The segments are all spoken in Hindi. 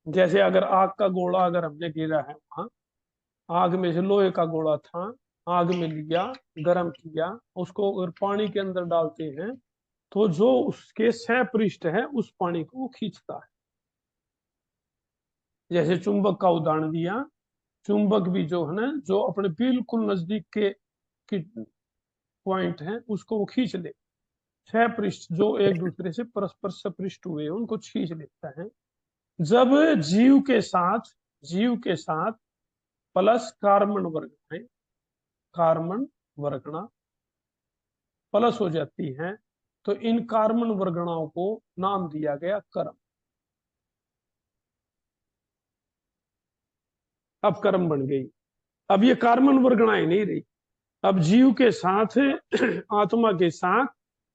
जैसे अगर आग का गोला अगर हमने गिरा है वहां, आग में से लोहे का गोला था, आग में लिया, गर्म किया, उसको अगर पानी के अंदर डालते हैं तो जो उसके सह पृष्ठ है उस पानी को वो खींचता है। जैसे चुंबक का उदाहरण दिया, चुंबक भी जो है ना, जो अपने बिल्कुल नजदीक के की पॉइंट है उसको वो खींच ले। छह पृष्ठ जो एक दूसरे से परस्पर सपृष्ट हुए हैं उनको खींच लेता है। जब जीव के साथ, जीव के साथ प्लस कार्बन वर्गनाएं, कार्बन वर्गना प्लस हो जाती हैं, तो इन कार्बन वर्गनाओं को नाम दिया गया कर्म। अब कर्म बन गई। अब ये कार्बन वर्गनाएं नहीं रही, अब जीव के साथ आत्मा के साथ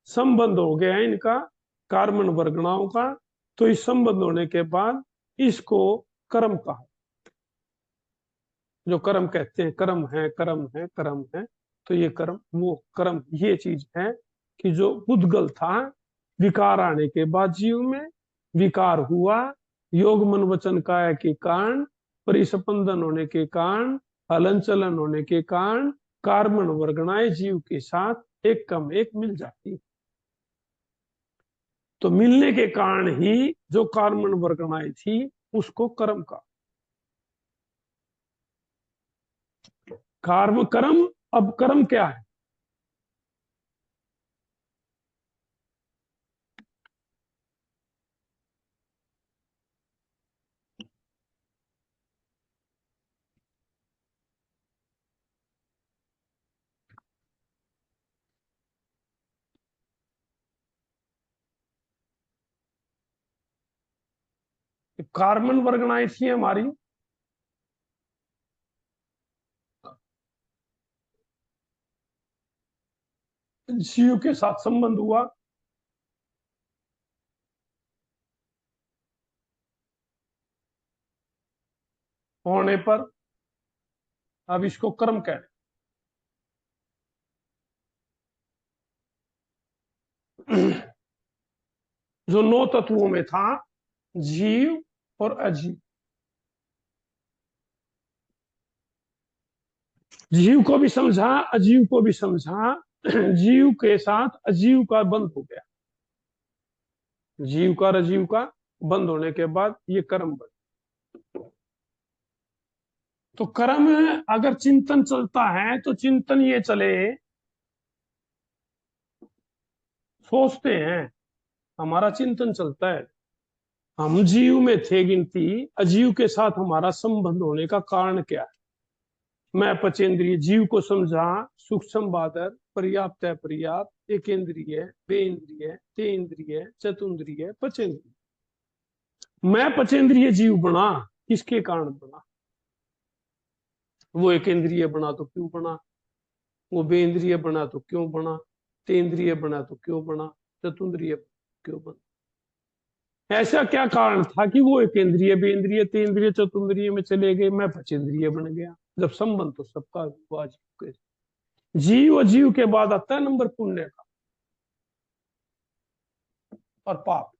संबंध हो गया है इनका, कार्बन वर्गनाओं का। तो इस संबंध होने के बाद इसको कर्म कहा। जो कर्म कहते हैं, कर्म है, कर्म है, कर्म है। तो ये कर्म, वो कर्म ये चीज है कि जो उद्गल था, विकार आने के बाद जीव में विकार हुआ, योग मन वचन काया के कारण, परिस्पंदन होने के कारण, हलन चलन होने के कारण कार्बन वर्गनाएं जीव के साथ एक कम एक मिल जाती। तो मिलने के कारण ही जो कार्बन वर्गनाएं थी उसको कर्म का कर्म कर्म। अब कर्म क्या है? कार्बन वर्गनाएं थी हमारी, जीव के साथ संबंध हुआ, होने पर अब इसको कर्म कहते हैं। जो 9 तत्वों में था, जीव और अजीव, जीव को भी समझा, अजीव को भी समझा। जीव के साथ अजीव का बंध हो गया, जीव का और अजीव का बंद होने के बाद ये कर्म बन। तो कर्म, अगर चिंतन चलता है तो चिंतन ये चले, सोचते हैं, हमारा चिंतन चलता है, हम जीव में थे गिनती, अजीव के साथ हमारा संबंध होने का कारण क्या है? मैं पचेंद्रिय जीव को समझा, सूक्ष्म बादर, पर्याप्त है पर्याप्त, एकेंद्रिय, बेन्द्रिय, तेन्द्रिय, चतुन्द्रिय, पचेंद्रिय। मैं पचेंद्रिय जीव बना, किसके कारण बना? वो एकेंद्रिय बना तो क्यों बना, वो बेन्द्रिय बना तो क्यों बना, तेन्द्रिय बना तो क्यों बना, चतुन्द्रिय क्यों बना? ऐसा क्या कारण था कि वो एकेंद्रिय, बेन्द्रिय, तेन्द्रिय, चतुन्द्रिय में चले गए, मैं पचेंद्रिय बन गया? जब संबंध तो सबका हुआ जीव के, जीव और जीव के बाद आता है नंबर पुण्य का और पाप।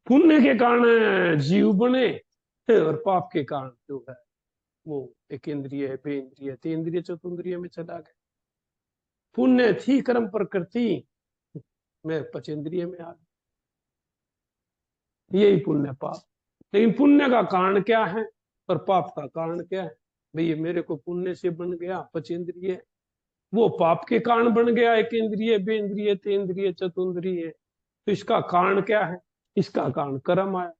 पुण्य के कारण जीव बने, और पाप के कारण जो है वो एक इंद्रिय, बेन्द्रिय, तेन्द्रिय, चतुन्द्रिय में चला गया। पुण्य थी कर्म प्रकृति, मैं पचेंद्रिय में आ गया, यही पुण्य पाप। लेकिन पुण्य का कारण क्या है और पाप का कारण क्या है? भैया मेरे को पुण्य से बन गया पचेंद्रिय, वो पाप के कारण बन गया एक इंद्रिय, बेन्द्रिय, तेन्द्रिय, चतुन्द्रिय। तो इसका कारण क्या है? इसका कारण कर्म आया।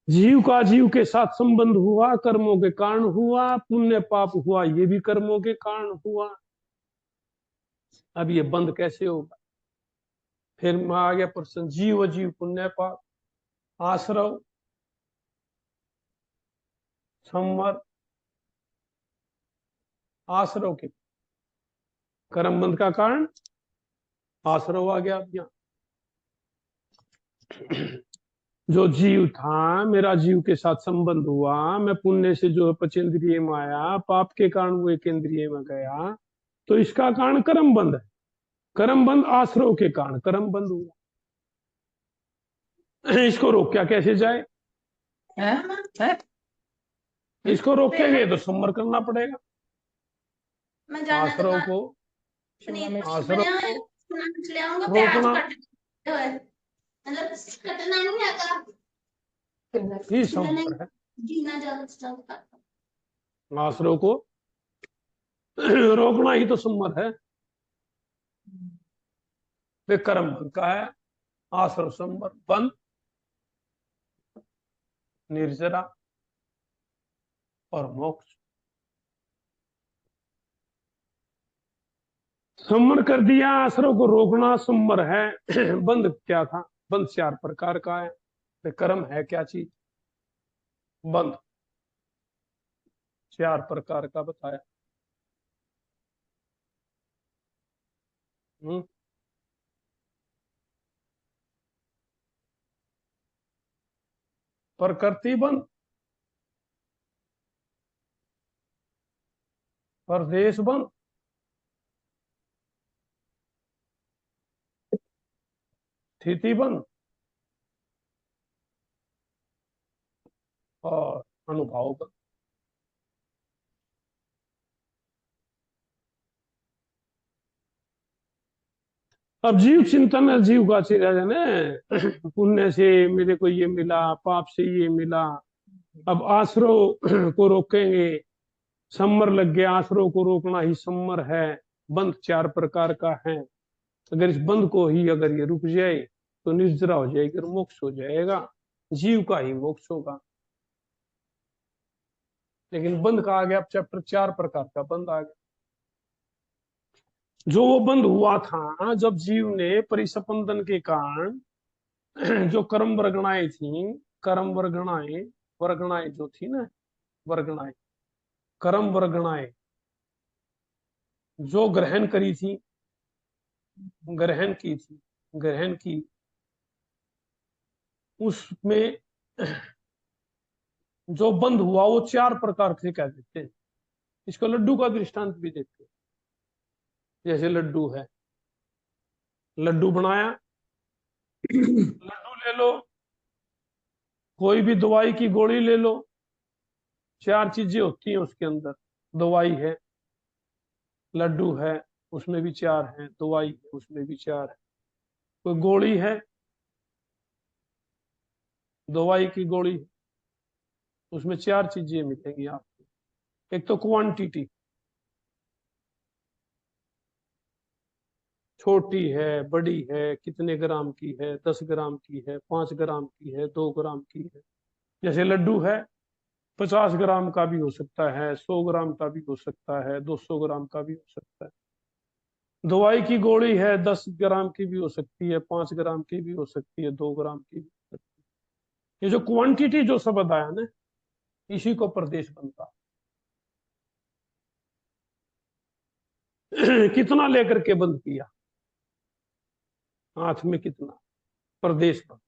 जीव का जीव के साथ संबंध हुआ, कर्मों के कारण हुआ, पुण्य पाप हुआ, ये भी कर्मों के कारण हुआ। अब ये बंद कैसे होगा? फिर मैं आ गया प्रश्न, जीव जीव पुण्य पाप, आश्रव, संवर, आश्रव के कर्म बंध का कारण आश्रव आ गया। अब यहाँ जो जीव था, मेरा जीव के साथ संबंध हुआ, मैं पुण्य से जो पचेंद्रिय में आया, पाप के कारण वो एक इंद्रिय में गया, तो इसका कारण कर्म बंध है। कर्म बंद आश्रव के कारण कर्म बंद हुआ, इसको रोका कैसे जाए? है? इसको रोकेंगे तो संवर करना पड़ेगा। मैं जाने आश्रव को आश्रव को रोकना मतलब कटना नहीं है ही संवर है। आश्रव को रोकना ही तो संवर है। वे कर्म बंध का है, आश्रव संवर बंद, निर्जरा और मोक्ष। संवर कर दिया, आश्रव को रोकना संवर है। बंद क्या था? बंद 4 प्रकार का है। वे कर्म है क्या चीज? बंद 4 प्रकार का बताया। प्रकृति बंद, प्रदेश बंद, स्थिति बंद और अनुभव बंद। अब जीव चिंतन है, जीव का चिरा ना, पुण्य से मेरे को ये मिला, पाप से ये मिला। अब आश्रव को रोकेंगे, सम्मर लग गया, आश्रव को रोकना ही सम्मर है। बंद 4 प्रकार का है। अगर इस बंद को ही अगर ये रुक जाए तो निर्जरा हो जाएगी और मोक्ष हो जाएगा, जीव का ही मोक्ष होगा। लेकिन बंद का आ गया, अब चैप्टर 4 प्रकार का बंद आ गया। जो वो बंद हुआ था जब जीव ने परिसंपदन के कारण जो कर्म वर्गणाएं थी, कर्म वर्गणाएं, वर्गणाएं जो थी ना, वर्गणाएं, कर्म वर्गणाएं जो ग्रहण करी थी, ग्रहण की थी, ग्रहण की, उसमें जो बंद हुआ वो 4 प्रकार से कह देते हैं। इसको लड्डू का दृष्टांत भी देते हैं। जैसे लड्डू है, लड्डू बनाया, लड्डू ले लो, कोई भी दवाई की गोली ले लो, 4 चीजें होती हैं उसके अंदर। दवाई है, लड्डू है, उसमें भी 4 है, दवाई है, उसमें भी 4 है, कोई गोली है, दवाई की गोली, उसमें 4 चीजें मिलेंगी आपको। एक तो क्वांटिटी, छोटी है, बड़ी है, कितने ग्राम की है, 10 ग्राम की है, 5 ग्राम की है, 2 ग्राम की है। जैसे लड्डू है, 50 ग्राम का भी हो सकता है, 100 ग्राम का भी हो सकता है, 200 ग्राम का भी हो सकता है। दवाई की गोली है, 10 ग्राम की भी हो सकती है, 5 ग्राम की भी हो सकती है, 2 ग्राम की भी हो सकती है। ये जो क्वांटिटी जो शब्द आया ना, इसी को प्रदेश बनता। कितना लेकर के बंद किया, हाथ में कितना, प्रदेश बंद।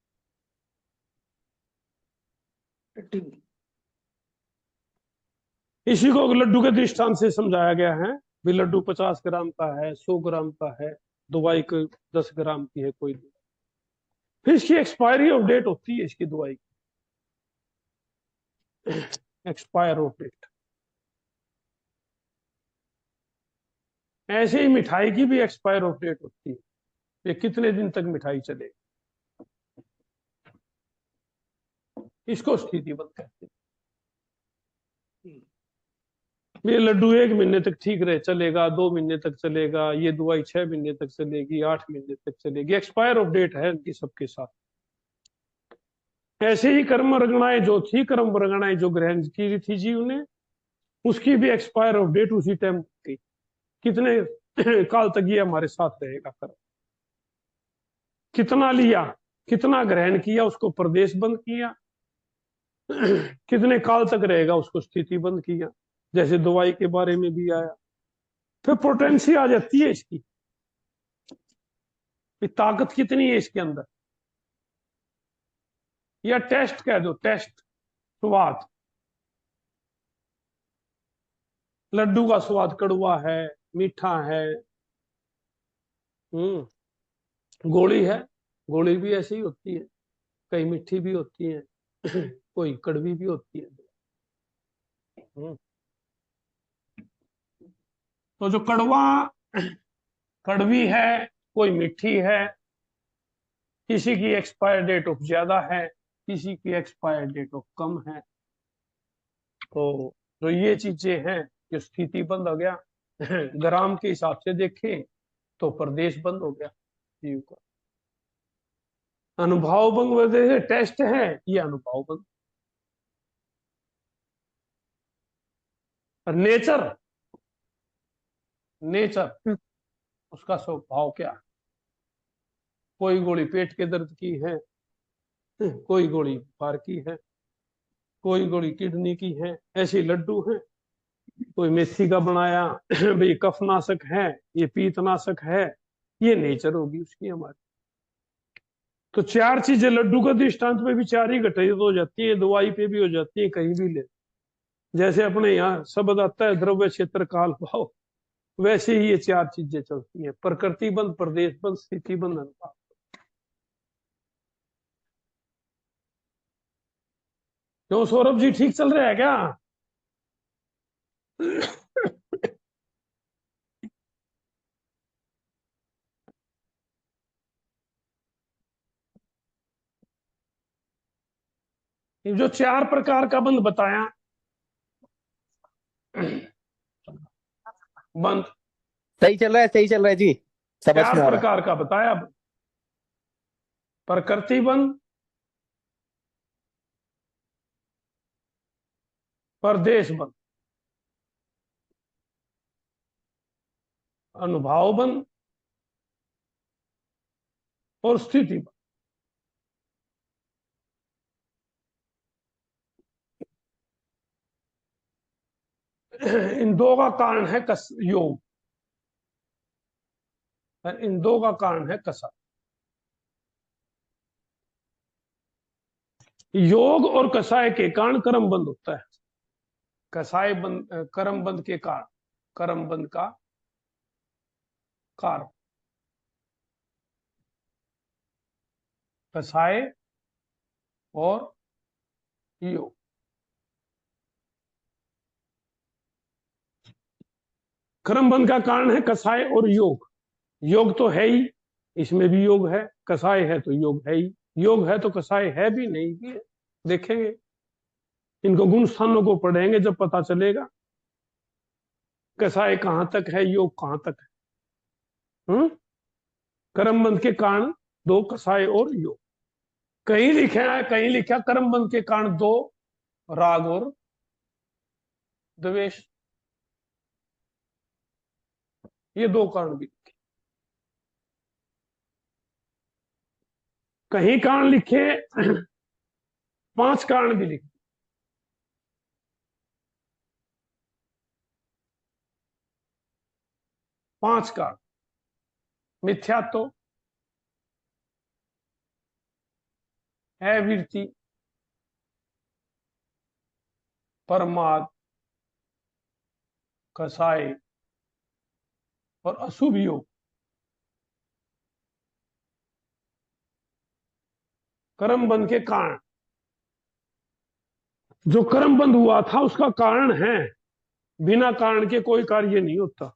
इसी को लड्डू के दृष्टांत से समझाया गया है। भी लड्डू 50 ग्राम का है, 100 ग्राम का है, दवाई को 10 ग्राम की है कोई। फिर इसकी एक्सपायरी ऑफ डेट होती है, इसकी दवाई की एक्सपायर ऑफ डेट। ऐसे ही मिठाई की भी एक्सपायर ऑफ डेट होती है, ये कितने दिन तक मिठाई चलेगी, इसको स्थिति बंद कहते हैं। ये लड्डू 1 महीने तक ठीक रहे चलेगा, 2 महीने तक चलेगा, ये दवाई 6 महीने तक चलेगी, 8 महीने तक चलेगी। एक्सपायर ऑफ डेट है इनकी सबके साथ। ऐसे ही कर्म वर्गणाएं जो थी, कर्म वर्गणाएं जो ग्रहण की थी जीव ने, उसकी भी एक्सपायर ऑफ डेट उसी टाइम की। कितने काल तक ये हमारे साथ रहेगा कर्म, कितना लिया, कितना ग्रहण किया, उसको प्रदेश बंद किया, कितने काल तक रहेगा उसको स्थिति बंद किया। जैसे दवाई के बारे में भी आया। फिर पोटेंसी आ जाती है इसकी, ताकत कितनी है इसके अंदर, या टेस्ट कह दो, टेस्ट, स्वाद। लड्डू का स्वाद कड़वा है, मीठा है, गोली है, गोली भी ऐसी ही होती है, कई मीठी भी होती है कोई कड़वी भी होती है। तो जो कड़वा कड़वी है, कोई मीठी है, किसी की एक्सपायर डेट ऑफ ज्यादा है, किसी की एक्सपायर डेट ऑफ कम है। तो जो ये चीजें हैं, जो स्थिति बंद हो गया ग्राम के हिसाब से देखें तो प्रदेश बंद हो गया जीव का। अनुभव बंद वजह से टेस्ट है, ये अनुभव बंद। और नेचर, नेचर उसका स्वभाव क्या है? कोई गोली पेट के दर्द की है, कोई गोली बुखार की है, कोई गोली किडनी की है, ऐसे लड्डू हैं। कोई मेथी का बनाया भाई कफनाशक है, ये पीतनाशक है, ये नेचर होगी उसकी हमारी। तो चार चीजें लड्डू का दृष्टांत पे भी चार ही घटित हो जाती है, दवाई पे भी हो जाती है, कहीं भी ले। जैसे अपने यहाँ शब्द आता है द्रव्य क्षेत्र काल भाव, वैसे ही ये चार चीजें चलती हैं, प्रकृति बंद, प्रदेश बंद, स्थिति बंद, अनुपात। क्यों सौरभ जी, ठीक चल रहा है क्या? ये जो चार प्रकार का बंद बताया, बंद सही चल रहा है, सही चल रहा है जी, समझ चार में आ रहा है। प्रकार का बताया। प्रकृति बंद, प्रदेश बंद, अनुभाव बंद और स्थिति बंद। इन दो का कारण है योग, इन दो का कारण है कसा। योग और कसाय के कारण कर्म बंद होता है। कसाय बंद, कर्म बंद के कारण, कर्म बंद का कारण कसाय और योग। कर्म बंद का कारण है कसाय और योग। योग तो है ही, इसमें भी योग है, कसाय है तो योग है ही, योग है तो कसाय है भी, नहीं भी है। देखेंगे, इनको गुण स्थानों को पढ़ेंगे जब पता चलेगा कसाय कहां तक है, योग कहां तक है। कर्म बंद के कारण दो, कसाय और योग। कहीं लिखा है, कहीं लिखा कर्म बंद के कारण दो, राग और द्वेष, ये दो कारण भी लिखे। कहीं कारण लिखे 5 कारण भी लिखे। 5 कारण, मिथ्यात्व, अविरति, परमाद, कसाय और अशुभ योग। कर्म बंद के कारण, जो कर्म बंद हुआ था उसका कारण है, बिना कारण के कोई कार्य नहीं होता।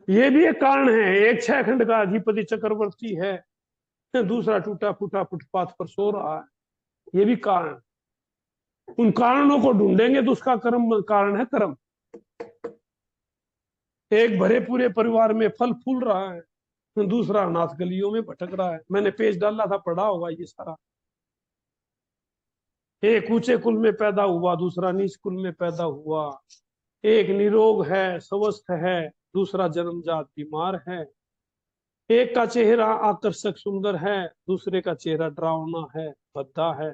ये भी एक कारण है। एक 6 खंड का अधिपति चक्रवर्ती है, दूसरा टूटा फूटा फुटपाथ पर सो रहा है, ये भी कारण। उन कारणों को ढूंढेंगे तो उसका कर्म कारण है कर्म। एक भरे पूरे परिवार में फल फूल रहा है, दूसरा अनाथ गलियों में भटक रहा है। मैंने पेज डाला था, पढ़ा होगा ये सारा। एक ऊंचे कुल में पैदा हुआ, दूसरा नीच कुल में पैदा हुआ। एक निरोग है, स्वस्थ है, दूसरा जन्मजात बीमार है। एक का चेहरा आकर्षक सुंदर है, दूसरे का चेहरा डरावना है, भद्दा है।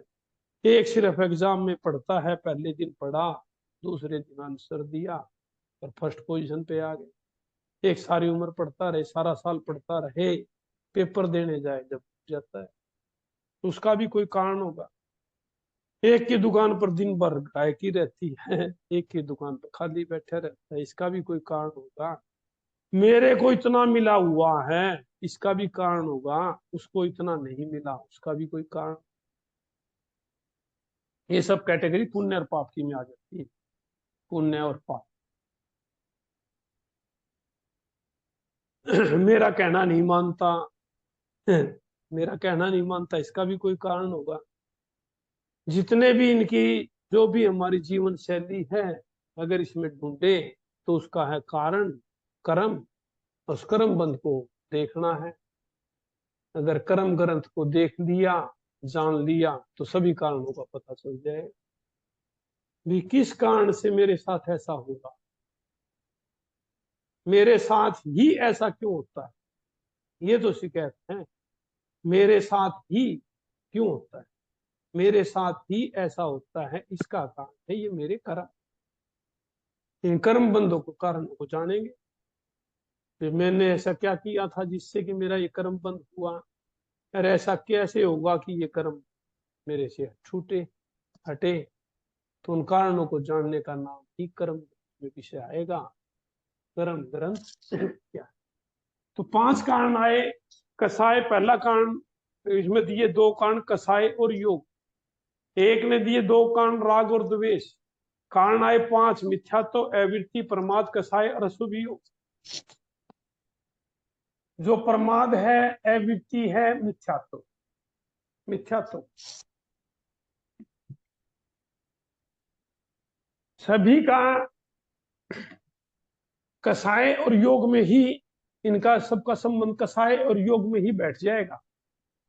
एक सिर्फ एग्जाम में पढ़ता है, पहले दिन पढ़ा, दूसरे दिन आंसर दिया और फर्स्ट पोजीशन पे आ गए। एक सारी उम्र पढ़ता रहे, सारा साल पढ़ता रहे, पेपर देने जाए जब जाता है तो उसका भी कोई कारण होगा। एक की दुकान पर दिन भर गायकी रहती है, एक की दुकान पर खाली बैठे रहता है, इसका भी कोई कारण होगा। मेरे को इतना मिला हुआ है, इसका भी कारण होगा। उसको इतना नहीं मिला, उसका भी कोई कारण। ये सब कैटेगरी पुण्य और पाप की में आ जाती है। पुण्य और पाप। मेरा कहना नहीं मानता, मेरा कहना नहीं मानता, इसका भी कोई कारण होगा। जितने भी इनकी जो भी हमारी जीवन शैली है, अगर इसमें ढूंढे तो उसका है कारण कर्म। उस कर्म बंध को देखना है। अगर कर्म ग्रंथ को देख लिया, जान लिया, तो सभी कारणों का पता चल जाए भी किस कारण से मेरे साथ ऐसा होगा, मेरे साथ ही ऐसा क्यों होता है। ये तो शिकायत है, मेरे साथ ही क्यों होता है, मेरे साथ ही ऐसा होता है, इसका कारण है ये मेरे कर्म। इन कर्म बंधों को कारणों को जानेंगे, फिर मैंने ऐसा क्या किया था जिससे कि मेरा ये कर्म बंद हुआ, और ऐसा कैसे होगा कि ये कर्म मेरे से छूटे हटे। तो उन कारणों को जानने का नाम ही कर्म में विषय आएगा। कर्म ग्रंथ क्या है? तो 5 कारण आए। कसाय पहला कारण, इसमें दिए 2 कारण कसाय और योग। एक ने दिए 2 कारण राग और द्वेष। कारण आए 5, मिथ्यात्व, अवृत्ति, प्रमाद, कसाय और अशुभ योग। जो प्रमाद है, अवृत्ति है, मिथ्यात्व। मिथ्यात्व सभी का कसाय और योग में ही, इनका सबका संबंध कसाय और योग में ही बैठ जाएगा।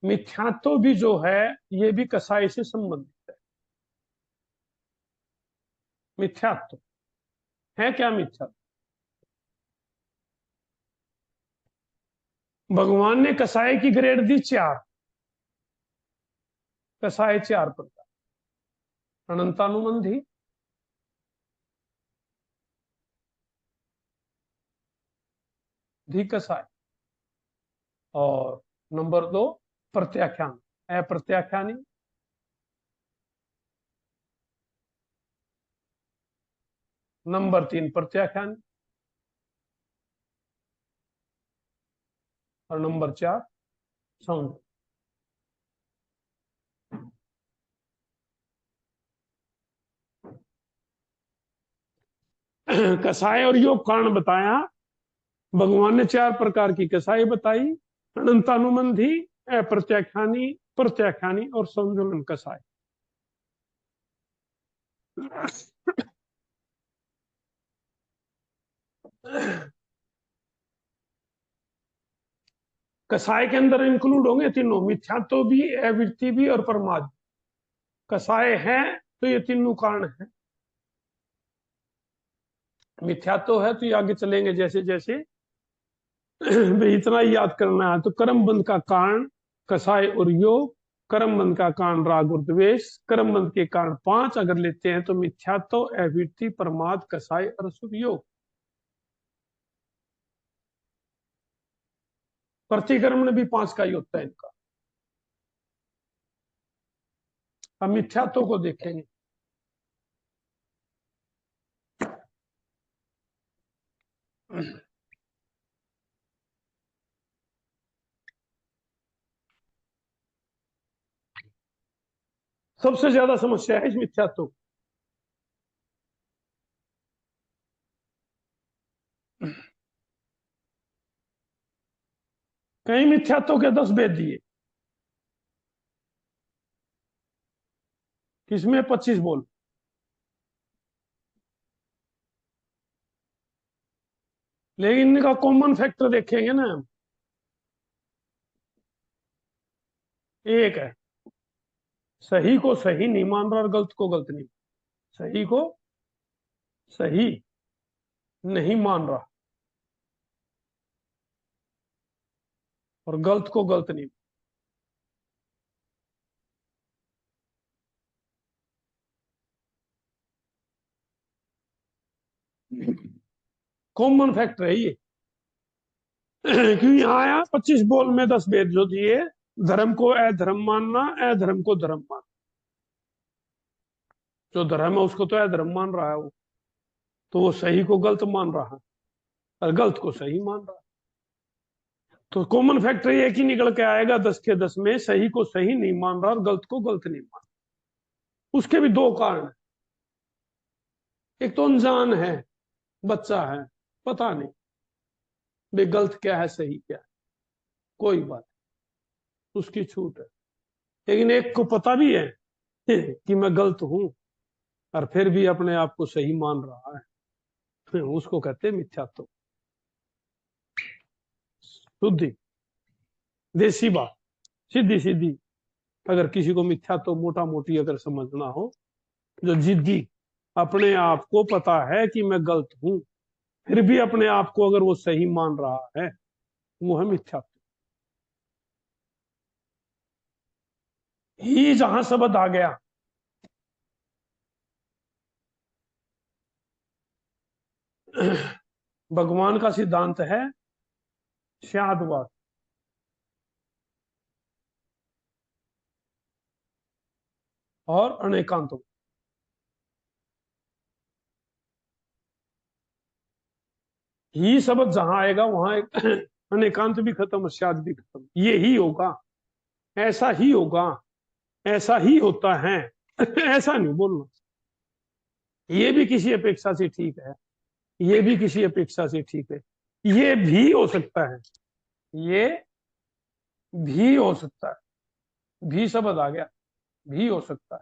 मिथ्यात्व भी जो है, ये भी कसाय से संबंधित है। मिथ्यात्व है क्या? मिथ्यात्व भगवान ने कसाय की ग्रेड दी 4। कसाय 4 प्रकार। अनंतानुबंधी, धी कसाय, और नंबर 2 प्रत्याख्यान, अप्रत्याख्यानी, नंबर 3 प्रत्याख्यान, और नंबर 4 सौंदर्य। कसाय और योग कारण बताया। भगवान ने 4 प्रकार की कसाई बताई। अनंतानुबंधी, अप्रत्याख्यानी, प्रत्याख्यानी और संजुलन कसाय। कसाय के अंदर इंक्लूड होंगे तीनों, मिथ्यात्व भी, अवृत्ति भी और प्रमाद। कसाय है तो ये तीनों कारण है। मिथ्यात्व है तो ये आगे चलेंगे जैसे जैसे। भाई इतना ही याद करना है। तो कर्म बंध का कारण कसाय और योग, कर्म बंध का कारण राग और द्वेष, कर्म बंध के कारण 5 अगर लेते हैं तो मिथ्यात्व, अवृत्ति, प्रमाद, कसाय और अशुभ योग। प्रतिकर्म में भी 5 का ही होता है इनका। हम मिथ्यात्व को देखेंगे। सबसे ज्यादा समस्या है इस मिथ्यात्व को। कई मिथ्यात्व के 10 भेद दिए, किसमें 25 बोल। लेकिन इनका कॉमन फैक्टर देखेंगे ना हम। एक है, सही को सही नहीं मान रहा और गलत को गलत नहीं। सही को सही नहीं मान रहा और गलत को गलत नहीं। कॉमन फैक्टर है ये। क्यों यहाँ आया 25 बोल में 10 भेद जो दिए। धर्म को अधर्म मानना, अधर्म को धर्म मानना। जो धर्म है उसको तो अधर्म मान रहा है वो, तो वो सही को गलत मान रहा है और गलत को सही मान रहा है। तो कॉमन फैक्टर ये कि निकल के आएगा 10 के 10 में, सही को सही नहीं मान रहा और गलत को गलत नहीं मान रहा। उसके भी दो कारण है। एक तो अनजान है, बच्चा है, पता नहीं भाई गलत क्या है सही क्या है, कोई बात, उसकी छूट है। लेकिन एक को पता भी है कि मैं गलत हूं और फिर भी अपने आप को सही मान रहा है, उसको कहते हैं मिथ्यात्व। शुद्धि, देसी बात, सीधी सीधी। अगर किसी को मिथ्यात्व मोटा मोटी अगर समझना हो, जो जिद्दी, अपने आप को पता है कि मैं गलत हूं फिर भी अपने आप को अगर वो सही मान रहा है, वो है मिथ्यात्व। ही जहां शब्द आ गया, भगवान का सिद्धांत है स्यादवाद। और अनेकांत, ही शब्द जहां आएगा वहां एक अनेकांत भी खत्म, स्याद भी खत्म। ये ही होगा, ऐसा ही होगा, ऐसा ही होता है ऐसा नहीं बोलना। ये भी किसी अपेक्षा से ठीक है, ये भी किसी अपेक्षा से ठीक है, ये भी हो सकता है, ये भी हो सकता है। भी शब्द आ गया, भी हो सकता है।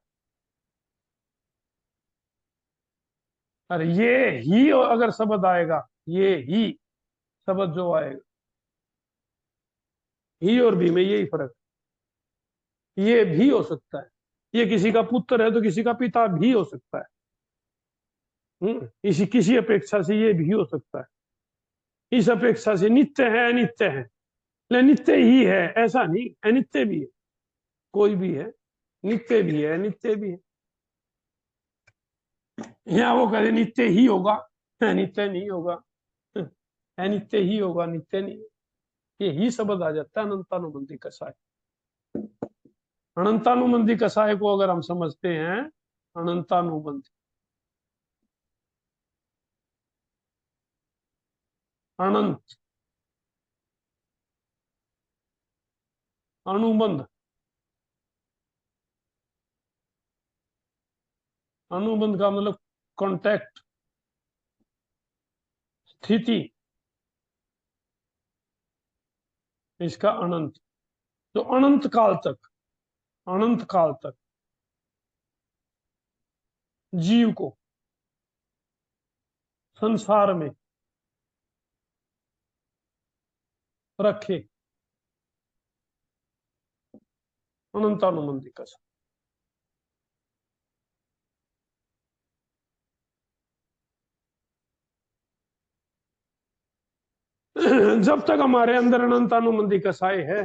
अरे ये ही अगर शब्द आएगा, ये ही शब्द जो आएगा, ही और भी में यही फर्क है। ये भी हो सकता है, ये किसी का पुत्र है तो किसी का पिता भी हो सकता है। इसी किसी अपेक्षा से ये भी हो सकता है। इस अपेक्षा से नित्य है अनित्य है, नित्य ही है ऐसा नहीं, अनित्य भी है, कोई भी है, नित्य भी है अनित्य भी है। या वो कहे नित्य ही होगा, अनित्य नहीं होगा, अनित्य ही होगा नित्य नहीं। ये ही शब्द आ जाता है अनंतानुबंधी कसाय। अनंतानुबंधी कसाय को अगर हम समझते हैं, अनंतानुबंधी, अनंत, अनुबंध, अनुबंध का मतलब कांटेक्ट, स्थिति, इसका अनंत, जो अनंत काल तक, अनंत काल तक जीव को संसार में रखे, अनंतानुबंधी कसाय। जब तक हमारे अंदर अनंतानुबंधी कसाय है,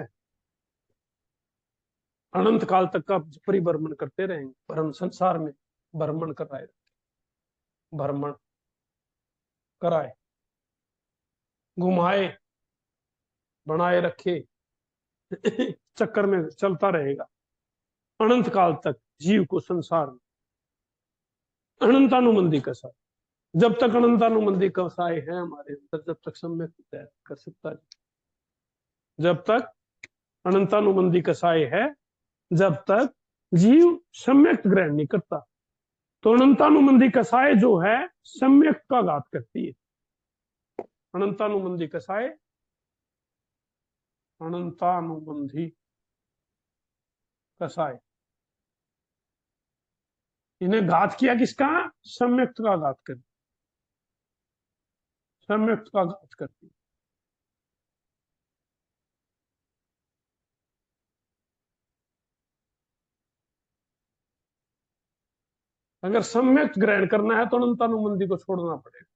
अनंत काल तक का परिभ्रमण करते रहेंगे। पर हम संसार में भ्रमण कराए, भ्रमण कराए, घुमाए, बनाए रखे चक्कर में चलता रहेगा अनंत काल तक जीव को संसार में, अनंतानुबंधी कसाय। जब तक अनंतानुबंधी कसाय है हमारे अंदर, जब तक सम्यक कर सकता है। जब तक अनंतानुबंधी कसाय है, जब तक जीव सम्यक ग्रहण नहीं करता। तो अनंतानुबंधी कसाय जो है सम्यक का घात करती है। अनंतानुबंधी कसाय, अनंतानुबंधी कसाय, इन्हें घात किया किसका? सम्यक का घात कर, सम्यक का घात करती है। अगर सम्यक ग्रहण करना है तो अनंतानुबंधी को छोड़ना पड़ेगा।